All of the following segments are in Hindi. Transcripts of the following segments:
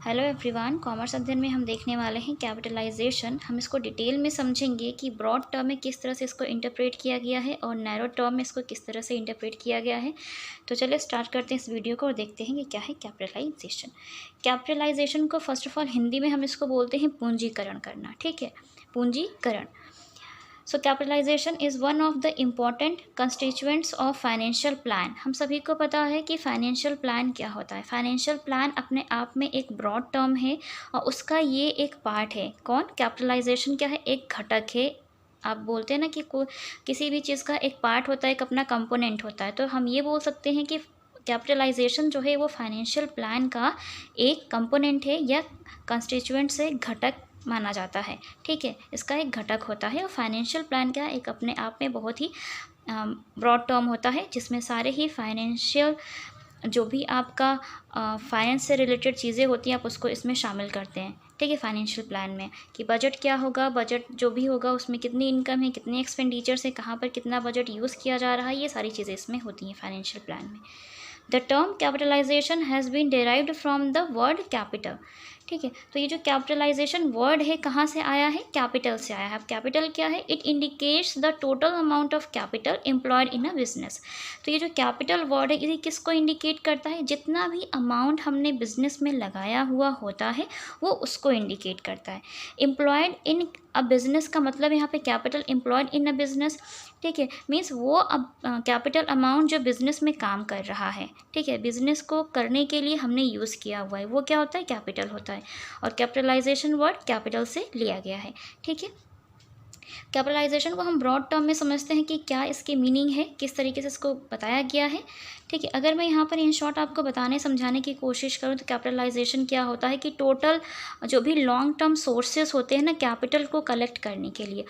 हेलो एवरीवन, कॉमर्स अध्ययन में हम देखने वाले हैं कैपिटलाइजेशन। हम इसको डिटेल में समझेंगे कि ब्रॉड टर्म में किस तरह से इसको इंटरप्रेट किया गया है और नैरो टर्म में इसको किस तरह से इंटरप्रेट किया गया है। तो चलिए स्टार्ट करते हैं इस वीडियो को और देखते हैं कि क्या है कैपिटलाइजेशन। कैपिटलाइजेशन को फर्स्ट ऑफ ऑल हिंदी में हम इसको बोलते हैं पूंजीकरण करना। ठीक है, पूंजीकरण। So capitalisation is one of the important constituents of financial plan. हम सभी को पता है कि फाइनेंशियल प्लान क्या होता है। फाइनेंशियल प्लान अपने आप में एक ब्रॉड टर्म है और उसका ये एक पार्ट है। कौन? कैपिटलाइजेशन क्या है? एक घटक है। आप बोलते हैं ना कि किसी भी चीज़ का एक पार्ट होता है, एक अपना कंपोनेंट होता है, तो हम ये बोल सकते हैं कि कैपिटलाइजेशन जो है वो फाइनेंशियल प्लान का एक कंपोनेंट है या कंस्टिट्यूएंट से घटक माना जाता है। ठीक है, इसका एक घटक होता है और फाइनेंशियल प्लान क्या है? एक अपने आप में बहुत ही ब्रॉड टर्म होता है जिसमें सारे ही फाइनेंशियल जो भी आपका फाइनेंस से रिलेटेड चीज़ें होती हैं आप उसको इसमें शामिल करते हैं। ठीक है, फाइनेंशियल प्लान में कि बजट क्या होगा, बजट जो भी होगा उसमें कितनी इनकम है, कितनी एक्सपेंडिचर्स है, कहाँ पर कितना बजट यूज़ किया जा रहा है, ये सारी चीज़ें इसमें होती हैं फाइनेंशियल प्लान में। The term capitalisation has been derived from the word capital. ठीक है, तो ये जो कैपिटलाइजेशन वर्ड है कहाँ से आया है? कैपिटल से आया है। अब कैपिटल क्या है? It indicates the total amount of capital employed in a business. तो ये जो कैपिटल वर्ड है ये किसको इंडिकेट करता है? जितना भी अमाउंट हमने बिजनेस में लगाया हुआ होता है वो उसको इंडिकेट करता है। एम्प्लॉयड इन अ बिजनेस का मतलब यहाँ पे capital employed in a business. ठीक है, मीन्स वो अब कैपिटल अमाउंट जो बिज़नेस में काम कर रहा है। ठीक है, बिज़नेस को करने के लिए हमने यूज़ किया हुआ है वो क्या होता है? कैपिटल होता है। और कैपिटलाइजेशन वर्ड कैपिटल से लिया गया है। ठीक है, कैपिटलाइजेशन को हम ब्रॉड टर्म में समझते हैं कि क्या इसकी मीनिंग है, किस तरीके से इसको बताया गया है। ठीक है, अगर मैं यहाँ पर इन शॉर्ट आपको बताने समझाने की कोशिश करूँ तो कैपिटलाइजेशन क्या होता है कि टोटल जो भी लॉन्ग टर्म सोर्सेस होते हैं ना कैपिटल को कलेक्ट करने के लिए,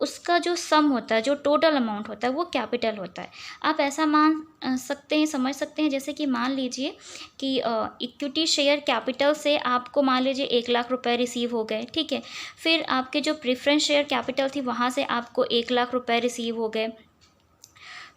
उसका जो सम होता है, जो टोटल अमाउंट होता है वो कैपिटल होता है। आप ऐसा मान सकते हैं, समझ सकते हैं, जैसे कि मान लीजिए कि इक्विटी शेयर कैपिटल से आपको मान लीजिए 1,00,000 रुपए रिसीव हो गए। ठीक है, फिर आपके जो प्रेफरेंस शेयर कैपिटल थी वहाँ से आपको 1,00,000 रुपए रिसीव हो गए।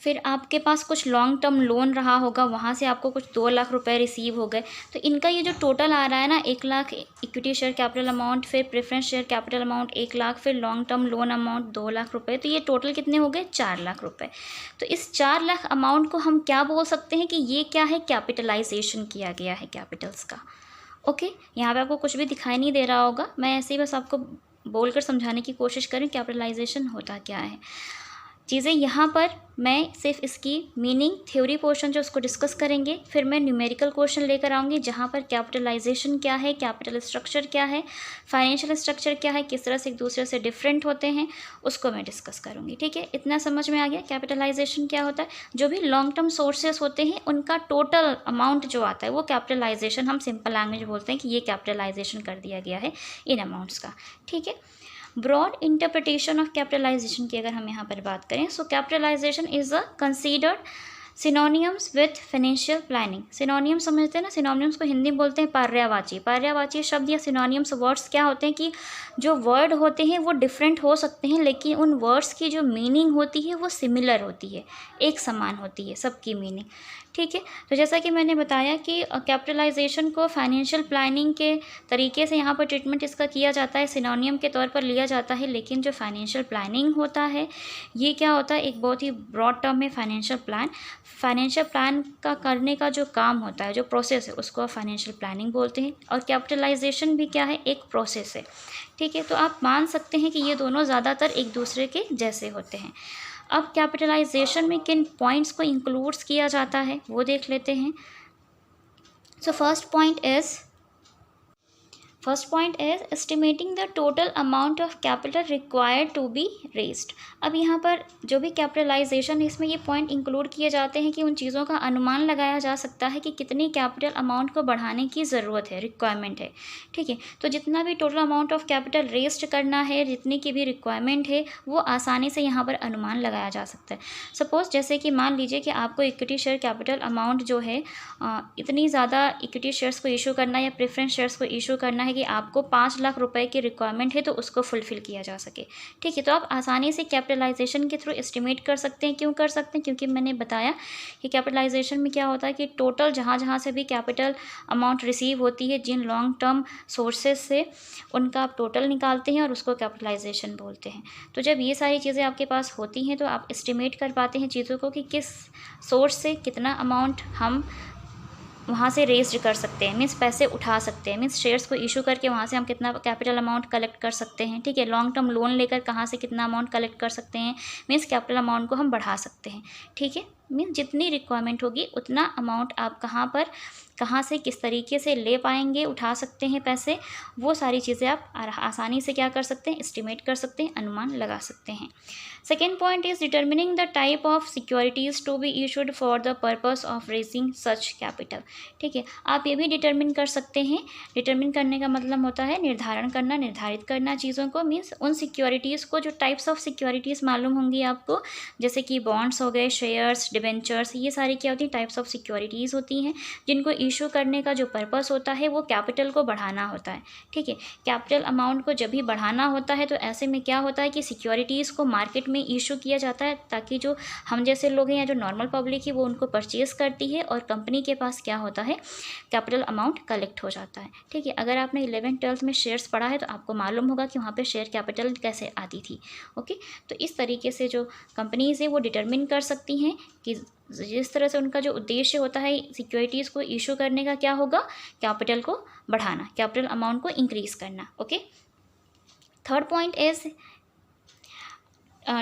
फिर आपके पास कुछ लॉन्ग टर्म लोन रहा होगा वहाँ से आपको कुछ 2,00,000 रुपए रिसीव हो गए। तो इनका ये जो टोटल आ रहा है ना 1,00,000 इक्विटी शेयर कैपिटल अमाउंट, फिर प्रेफरेंस शेयर कैपिटल अमाउंट 1,00,000, फिर लॉन्ग टर्म लोन अमाउंट 2,00,000 रुपए, तो ये टोटल कितने हो गए? 4,00,000 रुपए। तो इस 4,00,000 अमाउंट को हम क्या बोल सकते हैं कि ये क्या है? कैपिटलाइजेशन किया गया है कैपिटल्स का। ओके, यहाँ पे आपको कुछ भी दिखाई नहीं दे रहा होगा, मैं ऐसे ही बस आपको बोलकर समझाने की कोशिश करें कैपिटलाइजेशन होता क्या है। चीज़ें यहाँ पर मैं सिर्फ इसकी मीनिंग थ्योरी पोर्शन जो उसको डिस्कस करेंगे, फिर मैं न्यूमेरिकल क्वेश्चन लेकर आऊँगी जहाँ पर कैपिटलाइजेशन क्या है, कैपिटल स्ट्रक्चर क्या है, फाइनेंशियल स्ट्रक्चर क्या है, किस तरह से एक दूसरे से डिफरेंट होते हैं, उसको मैं डिस्कस करूँगी। ठीक है, इतना समझ में आ गया कैपिटलाइजेशन क्या होता है? जो भी लॉन्ग टर्म सोर्सेस होते हैं उनका टोटल अमाउंट जो आता है वो कैपिटलाइजेशन, हम सिंपल लैंग्वेज बोलते हैं कि ये कैपिटलाइजेशन कर दिया गया है इन अमाउंट्स का। ठीक है, ब्रॉड इंटरप्रिटेशन ऑफ कैपिटलाइजेशन की अगर हम यहाँ पर बात करें, so capitalisation is a considered synonyms with financial planning. Synonym समझते हैं ना, सिनोनियम्स को हिंदी में बोलते हैं पर्यायवाची। पर्यायवाची शब्द या सिनोनियम्स वर्ड्स क्या होते हैं कि जो वर्ड होते हैं वो डिफरेंट हो सकते हैं लेकिन उन वर्ड्स की जो मीनिंग होती है वो सिमिलर होती है, एक समान होती है सबकी मीनिंग। ठीक है, तो जैसा कि मैंने बताया कि कैपिटलाइजेशन को फाइनेंशियल प्लानिंग के तरीके से यहाँ पर ट्रीटमेंट इसका किया जाता है, सिनोनियम के तौर पर लिया जाता है, लेकिन जो फाइनेंशियल प्लानिंग होता है ये क्या होता है? एक बहुत ही ब्रॉड टर्म में फाइनेंशियल प्लान। फाइनेंशियल प्लान का करने का जो काम होता है, जो प्रोसेस है, उसको आप फाइनेंशियल प्लानिंग बोलते हैं। और कैपिटलाइजेशन भी क्या है? एक प्रोसेस है। ठीक है, तो आप मान सकते हैं कि ये दोनों ज़्यादातर एक दूसरे के जैसे होते हैं। अब कैपिटलाइजेशन में किन पॉइंट्स को इंक्लूड्स किया जाता है वो देख लेते हैं। So first point is estimating the total amount of capital required to be raised. अब यहाँ पर जो भी कैपिटलाइजेशन है इसमें ये पॉइंट इंक्लूड किए जाते हैं कि उन चीज़ों का अनुमान लगाया जा सकता है कि कितनी कैपिटल अमाउंट को बढ़ाने की ज़रूरत है, रिक्वायरमेंट है। ठीक है, तो जितना भी total amount of capital raised करना है, जितनी की भी रिक्वायरमेंट है वो आसानी से यहाँ पर अनुमान लगाया जा सकता है। सपोज़ जैसे कि मान लीजिए कि आपको इक्विटी शेयर कैपिटल अमाउंट जो है इतनी ज़्यादा इक्विटी शेयर्स को इशू करना है या प्रेफरेंस शेयर्स को इशू करना है कि कि आपको 5 लाख रुपए की रिक्वायरमेंट है तो उसको फुलफ़िल किया जा सके। ठीक है, तो आप आसानी से कैपिटलाइजेशन के थ्रू एस्टिमेट कर सकते हैं। क्यों कर सकते हैं? क्योंकि मैंने बताया कि कैपिटलाइजेशन में क्या होता है कि टोटल जहाँ से भी कैपिटल अमाउंट रिसीव होती है जिन लॉन्ग टर्म सोर्सेज से, उनका आप टोटल निकालते हैं और उसको कैपिटलाइजेशन बोलते हैं। तो जब ये सारी चीज़ें आपके पास होती हैं तो आप एस्टिमेट कर पाते हैं चीज़ों को कि किस सोर्स से कितना अमाउंट हम वहाँ से रेज़्ड कर सकते हैं, मीन्स पैसे उठा सकते हैं, मीन्स शेयर्स को इशू करके वहाँ से हम कितना कैपिटल अमाउंट कलेक्ट कर सकते हैं। ठीक है, लॉन्ग टर्म लोन लेकर कहाँ से कितना अमाउंट कलेक्ट कर सकते हैं, मीन्स कैपिटल अमाउंट को हम बढ़ा सकते हैं। ठीक है, मीन्स जितनी रिक्वायरमेंट होगी उतना अमाउंट आप कहाँ से किस तरीके से ले पाएंगे, उठा सकते हैं पैसे, वो सारी चीज़ें आप आसानी से क्या कर सकते हैं, एस्टिमेट कर सकते हैं, अनुमान लगा सकते हैं। Second point is determining the type of securities to be issued for the purpose of raising such capital. ठीक है, आप ये भी डिटर्मिन कर सकते हैं। डिटर्मिन करने का मतलब होता है निर्धारण करना, निर्धारित करना चीज़ों को, मीन्स उन सिक्योरिटीज़ को, जो टाइप्स ऑफ सिक्योरिटीज़ मालूम होंगी आपको, जैसे कि बॉन्ड्स हो गए, शेयर्स, डिबेंचर्स, ये सारी क्या होती हैं, टाइप्स ऑफ सिक्योरिटीज़ होती हैं, जिनको इशू करने का जो पर्पस होता है वो कैपिटल को बढ़ाना होता है। ठीक है, कैपिटल अमाउंट को जब भी बढ़ाना होता है तो ऐसे में क्या होता है कि सिक्योरिटीज़ को मार्केट में इशू किया जाता है, ताकि जो हम जैसे लोग हैं या जो नॉर्मल पब्लिक है वो उनको परचेज़ करती है और कंपनी के पास क्या होता है, कैपिटल अमाउंट कलेक्ट हो जाता है। ठीक है, अगर आपने 11th-12th में शेयर्स पढ़ा है तो आपको मालूम होगा कि वहाँ पे शेयर कैपिटल कैसे आती थी। ओके, तो इस तरीके से जो कंपनीज़ हैं वो डिटरमिन कर सकती हैं कि जिस तरह से उनका जो उद्देश्य होता है सिक्योरिटीज़ को इशू करने का, क्या होगा, कैपिटल को बढ़ाना, कैपिटल अमाउंट को इंक्रीज़ करना। Okay, third point is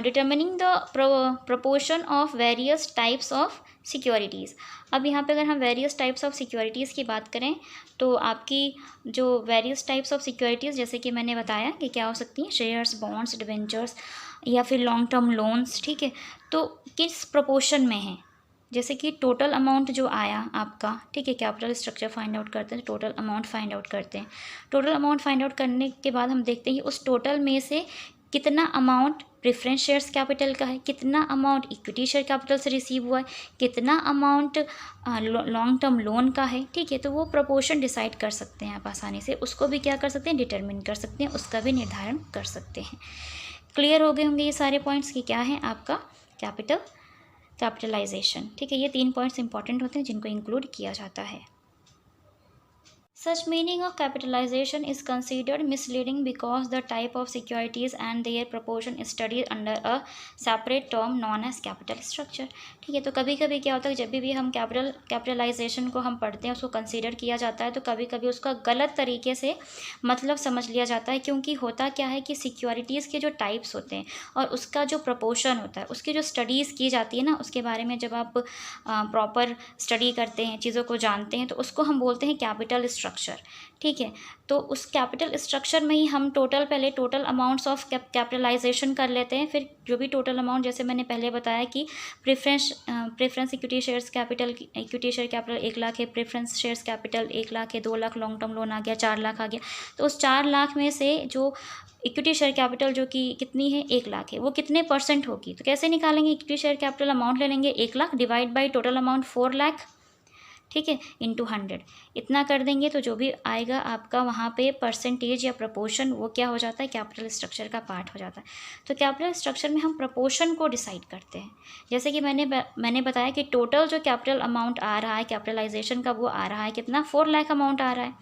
determining the proportion of various types of securities. अब यहाँ पे अगर हम वेरियस टाइप्स ऑफ सिक्योरिटीज़ की बात करें तो आपकी जो वेरियस टाइप्स ऑफ सिक्योरिटीज़, जैसे कि मैंने बताया कि क्या हो सकती हैं, शेयर्स, बॉन्ड्स, डिबेंचर्स या फिर लॉन्ग टर्म लोन्स। ठीक है, तो किस प्रोपोर्शन में है, जैसे कि टोटल अमाउंट जो आया आपका, ठीक है, कैपिटल स्ट्रक्चर फाइंड आउट करते हैं, टोटल अमाउंट फाइंड आउट करते हैं। टोटल अमाउंट फाइंड आउट करने के बाद हम देखते हैं कि उस टोटल में से कितना अमाउंट प्रेफरेंस शेयर्स कैपिटल का है, कितना अमाउंट इक्विटी शेयर कैपिटल से रिसीव हुआ है, कितना अमाउंट लॉन्ग टर्म लोन का है। ठीक है, तो वो प्रोपोर्शन डिसाइड कर सकते हैं आप आसानी से, उसको भी क्या कर सकते हैं, डिटरमिन कर सकते हैं, उसका भी निर्धारण कर सकते हैं। क्लियर हो गए होंगे ये सारे पॉइंट्स कि क्या है आपका कैपिटलाइजेशन। ठीक है, ये 3 पॉइंट्स इंपॉर्टेंट होते हैं जिनको इंक्लूड किया जाता है। Such meaning of capitalization is considered misleading because the type of securities and their proportion is studied under a separate term known as capital structure। ठीक है, तो कभी कभी क्या होता है, जब भी हम कैपिटलाइजेशन को हम पढ़ते हैं, उसको कंसीडर किया जाता है, तो कभी कभी उसका गलत तरीके से मतलब समझ लिया जाता है। क्योंकि होता क्या है कि सिक्योरिटीज़ के जो टाइप्स होते हैं और उसका जो प्रपोर्शन होता है, उसकी जो स्टडीज़ की जाती है ना, उसके बारे में जब आप प्रॉपर स्टडी करते हैं, चीज़ों को जानते हैं, तो उसको हम बोलते हैं कैपिटल स्ट्रक्चर। ठीक है, तो उस कैपिटल स्ट्रक्चर में ही हम पहले टोटल अमाउंट्स ऑफ कैपिटलाइजेशन कर लेते हैं, फिर जो भी टोटल अमाउंट, जैसे मैंने पहले बताया कि preference equity shares capital, equity share capital 1 lakh है, प्रेफरेंस शेयर्स कैपिटल 1 लाख है, 2 लाख लॉन्ग टर्म लोन आ गया, 4 लाख आ गया। तो उस 4 लाख में से जो इक्विटी शेयर कैपिटल जो कि कितनी है, 1 लाख है, वो कितने % होगी, तो कैसे निकालेंगे, इक्विटी शेयर कैपिटल अमाउंट ले लेंगे 1 lakh divide by total amount 4 lakh, ठीक है, इंटू 100, इतना कर देंगे तो जो भी आएगा आपका वहाँ पे परसेंटेज या प्रपोर्शन, वो क्या हो जाता है, कैपिटल स्ट्रक्चर का पार्ट हो जाता है। तो कैपिटल स्ट्रक्चर में हम प्रपोर्शन को डिसाइड करते हैं। जैसे कि मैंने बताया कि टोटल जो कैपिटल अमाउंट आ रहा है कैपिटलाइजेशन का, वो आ रहा है कितना, 4 लाख अमाउंट आ रहा है।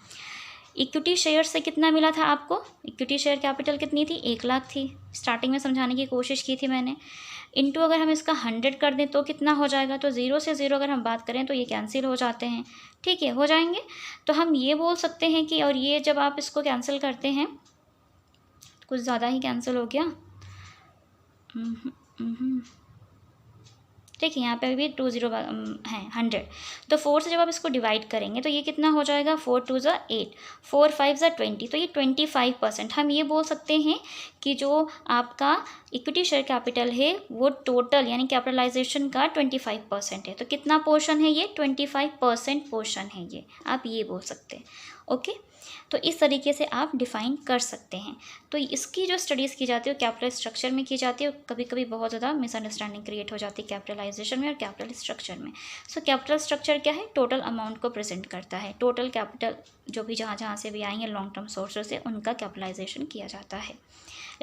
इक्विटी शेयर से कितना मिला था आपको, इक्विटी शेयर कैपिटल कितनी थी, 1 लाख थी, स्टार्टिंग में समझाने की कोशिश की थी मैंने। इंटू अगर हम इसका 100 कर दें तो कितना हो जाएगा, तो 0 से 0 अगर हम बात करें तो ये कैंसिल हो जाते हैं। ठीक है, हो जाएंगे, तो हम ये बोल सकते हैं कि, और ये जब आप इसको कैंसिल करते हैं, कुछ ज़्यादा ही कैंसिल हो गया, ठीक है, यहाँ पे भी 2 0 है 100, तो 4 से जब आप इसको डिवाइड करेंगे तो ये कितना हो जाएगा, 4 2 ज़ा 8, 4 5 ज़ा 20, तो ये 25%। हम ये बोल सकते हैं कि जो आपका इक्विटी शेयर कैपिटल है वो टोटल यानी कैपिटलाइजेशन का 25% है। तो कितना पोर्शन है ये, 25% पोर्शन है ये, आप ये बोल सकते हैं। ओके, तो इस तरीके से आप डिफ़ाइन कर सकते हैं। तो इसकी जो स्टडीज़ की जाती है वो कैपिटल स्ट्रक्चर में की जाती है, और कभी कभी बहुत ज़्यादा मिसअंडरस्टैंडिंग क्रिएट हो जाती है कैपिटलाइजेशन में और कैपिटल स्ट्रक्चर में। सो कैपिटल स्ट्रक्चर क्या है? टोटल अमाउंट को प्रेजेंट करता है, टोटल कैपिटल जो भी जहाँ जहाँ से भी आएंगे लॉन्ग टर्म सोर्सेज से, उनका कैपिटलाइजेशन किया जाता है।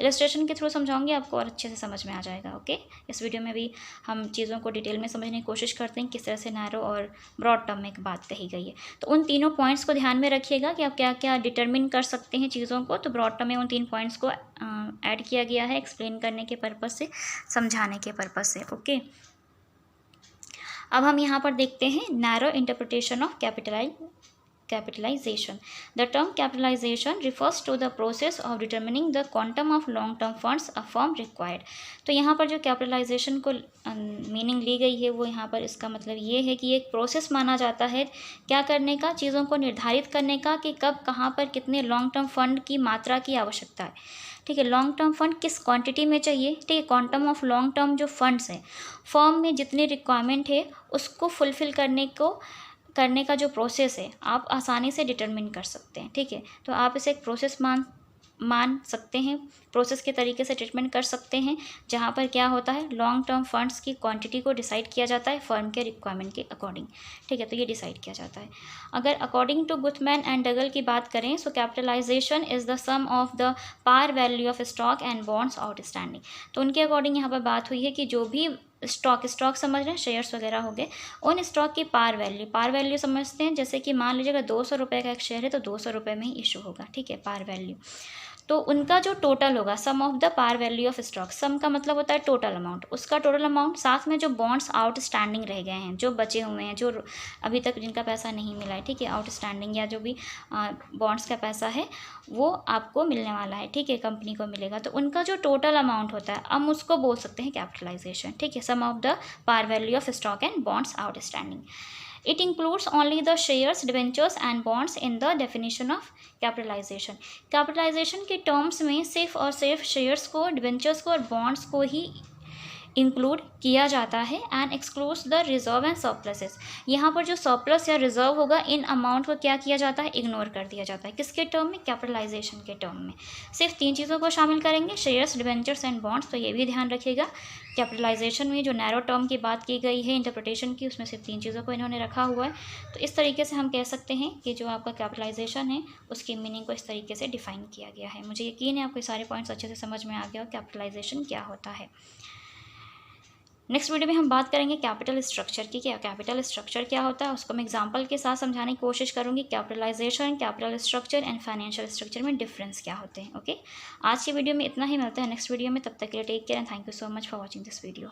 इलस्ट्रेशन के थ्रू समझाऊंगी, आपको और अच्छे से समझ में आ जाएगा। ओके, इस वीडियो में भी हम चीज़ों को डिटेल में समझने की कोशिश करते हैं, किस तरह से नैरो और ब्रॉड टर्म में एक बात कही गई है। तो उन तीनों पॉइंट्स को ध्यान में रखिएगा कि आप क्या क्या डिटरमिन कर सकते हैं चीज़ों को। तो ब्रॉड टर्म में उन 3 पॉइंट्स को ऐड किया गया है एक्सप्लेन करने के पर्पज़ से, समझाने के पर्पज़ से। ओके, अब हम यहाँ पर देखते हैं narrow interpretation of capitalization. The term capitalization refers to the process of determining the quantum of long-term funds a firm required. तो यहाँ पर जो कैपिटलाइजेशन को मीनिंग ली गई है वो यहाँ पर इसका मतलब ये है कि एक प्रोसेस माना जाता है क्या करने का, चीज़ों को निर्धारित करने का कि कब कहाँ पर कितने लॉन्ग टर्म फंड की मात्रा की आवश्यकता है। ठीक है, लॉन्ग टर्म फंड किस क्वांटिटी में चाहिए। ठीक है, क्वांटम ऑफ लॉन्ग टर्म जो फंड्स हैं फर्म में जितनी रिक्वायरमेंट है उसको फुलफ़िल करने का जो प्रोसेस है आप आसानी से डिटरमिन कर सकते हैं। ठीक है, तो आप इसे एक प्रोसेस मान सकते हैं, प्रोसेस के तरीके से ट्रीटमेंट कर सकते हैं, जहाँ पर क्या होता है लॉन्ग टर्म फंड्स की क्वांटिटी को डिसाइड किया जाता है फर्म के रिक्वायरमेंट के अकॉर्डिंग। ठीक है, तो ये डिसाइड किया जाता है। अगर according to Guthmann and Dougall की बात करें, so capitalisation is the sum of the par value of stock and bonds outstanding. तो उनके अकॉर्डिंग यहाँ पर बात हुई है कि जो भी स्टॉक समझ रहे हैं, शेयर्स वगैरह हो गए, उन स्टॉक की पार वैल्यू समझते हैं। जैसे कि मान लीजिए अगर 200 रुपये का एक शेयर है तो 200 रुपये में ही इशू होगा। ठीक है, पार वैल्यू, तो उनका जो टोटल होगा sum of the par value of stock, sum का मतलब होता है टोटल अमाउंट, उसका टोटल अमाउंट, साथ में जो बॉन्ड्स आउटस्टैंडिंग रह गए हैं, जो बचे हुए हैं, जो अभी तक जिनका पैसा नहीं मिला है। ठीक है, आउटस्टैंडिंग या जो भी बॉन्ड्स का पैसा है वो आपको मिलने वाला है। ठीक है, कंपनी को मिलेगा, तो उनका जो टोटल अमाउंट होता है हम उसको बोल सकते हैं कैपिटलाइजेशन। ठीक है, sum of the par value of stock and bonds outstanding. It includes only the shares, debentures and bonds in the definition of capitalization. Capitalization के terms में सिर्फ और सिर्फ शेयर्स को, डिबेंचर्स को और बॉन्ड्स को ही इंक्लूड किया जाता है and excludes the reserve and surpluses. यहाँ पर जो सरप्लस या रिजर्व होगा इन अमाउंट को क्या किया जाता है, इग्नोर कर दिया जाता है। किसके टर्म में? कैपिटलाइजेशन के टर्म में। सिर्फ 3 चीज़ों को शामिल करेंगे, शेयर्स, डिबेंचर्स एंड बॉन्ड्स। तो ये भी ध्यान रखिएगा, कैपिटलाइजेशन में जो नैरो टर्म की बात की गई है इंटरप्रिटेशन की, उसमें सिर्फ 3 चीज़ों को इन्होंने रखा हुआ है। तो इस तरीके से हम कह सकते हैं कि जो आपका कैपिटलाइजेशन है उसकी मीनिंग को इस तरीके से डिफाइन किया गया है। मुझे यकीन है आपको सारे पॉइंट्स अच्छे से समझ में आ गया हो कैपिटलाइजेशन क्या होता है। नेक्स्ट वीडियो में हम बात करेंगे कैपिटल स्ट्रक्चर की। क्या कैपिटल स्ट्रक्चर क्या होता है उसको मैं एग्जांपल के साथ समझाने की कोशिश करूंगी। Capitalisation, capital structure and financial structure में डिफरेंस क्या होते हैं। ओके, आज की वीडियो में इतना ही, मिलता है नेक्स्ट वीडियो में। तब तक के लिए take care and thank you so much for watching this video.